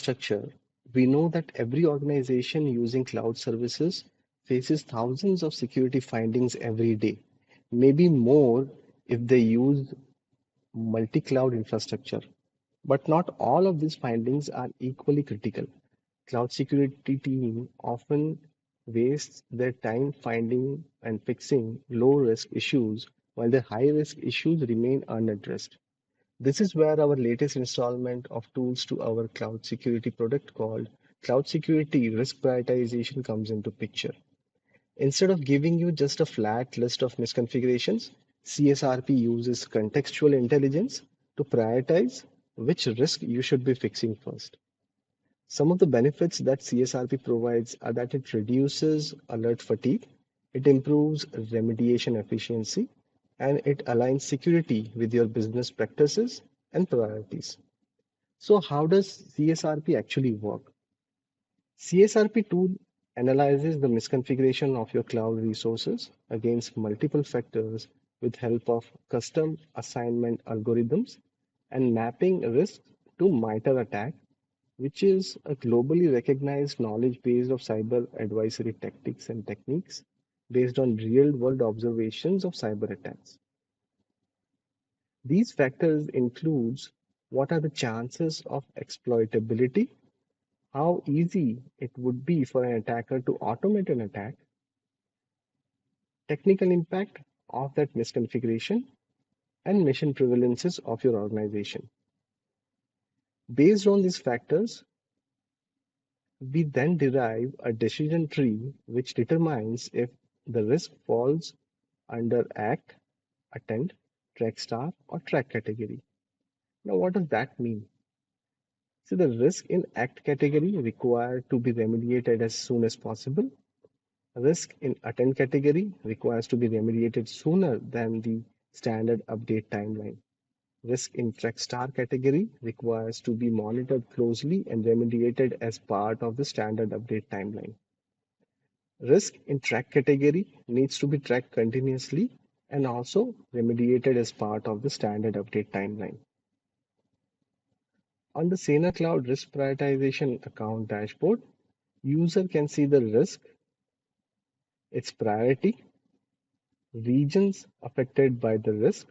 infrastructure, we know that every organization using cloud services faces thousands of security findings every day, maybe more if they use multi-cloud infrastructure. But not all of these findings are equally critical. Cloud security team often wastes their time finding and fixing low-risk issues while the high-risk issues remain unaddressed. This is where our latest installment of tools to our cloud security product called Cloud Security Risk Prioritization comes into picture. Instead of giving you just a flat list of misconfigurations, CSRP uses contextual intelligence to prioritize which risk you should be fixing first. Some of the benefits that CSRP provides are that it reduces alert fatigue, it improves remediation efficiency, and it aligns security with your business practices and priorities. So, how does CSRP actually work? CSRP tool analyzes the misconfiguration of your cloud resources against multiple factors with help of custom assignment algorithms and mapping risks to MITRE ATT&CK, which is a globally recognized knowledge base of cyber advisory tactics and techniques based on real-world observations of cyber attacks. These factors includes what are the chances of exploitability, how easy it would be for an attacker to automate an attack, technical impact of that misconfiguration, and mission prevalences of your organization. Based on these factors, we then derive a decision tree which determines if the risk falls under ACT, Attend, Track Star, or Track category. Now, what does that mean? So the risk in ACT category required to be remediated as soon as possible. Risk in Attend category requires to be remediated sooner than the standard update timeline. Risk in Track Star category requires to be monitored closely and remediated as part of the standard update timeline. Risk in Track category needs to be tracked continuously and also remediated as part of the standard update timeline. On the SanerCloud Risk Prioritization account dashboard, user can see the risk, its priority, regions affected by the risk,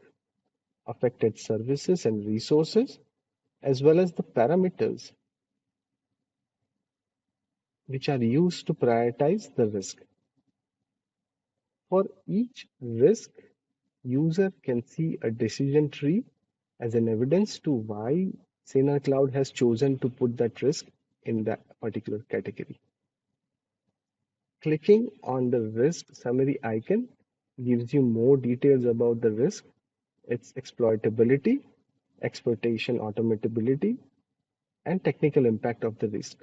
affected services and resources, as well as the parameters which are used to prioritize the risk. For each risk, user can see a decision tree as an evidence to why SanerCloud has chosen to put that risk in that particular category. Clicking on the risk summary icon gives you more details about the risk, its exploitability, exploitation automatability, and technical impact of the risk.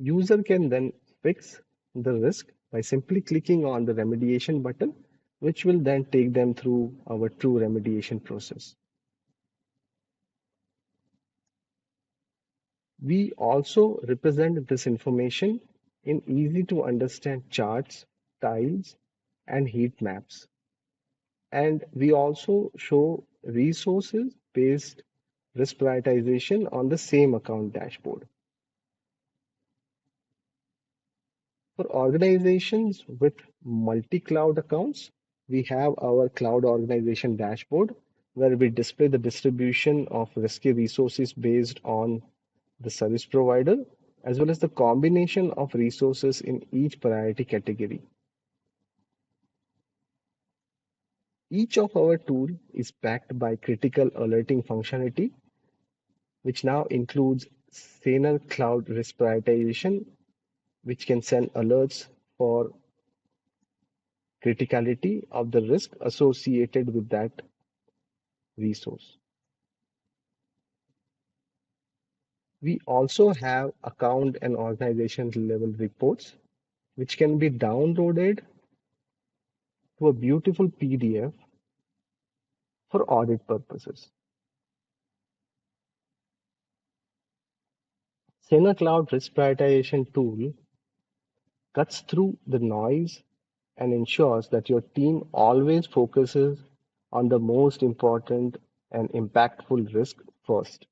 User can then fix the risk by simply clicking on the remediation button, which will then take them through our true remediation process. We also represent this information in easy to understand charts, tiles, and heat maps. And we also show resources based risk prioritization on the same account dashboard. For organizations with multi-cloud accounts, we have our cloud organization dashboard where we display the distribution of risky resources based on the service provider, as well as the combination of resources in each priority category. Each of our tool is backed by critical alerting functionality, which now includes Saner Cloud Risk Prioritization, which can send alerts for criticality of the risk associated with that resource. We also have account and organization level reports, which can be downloaded to a beautiful PDF for audit purposes. Saner Cloud Risk Prioritization tool cuts through the noise and ensures that your team always focuses on the most important and impactful risk first.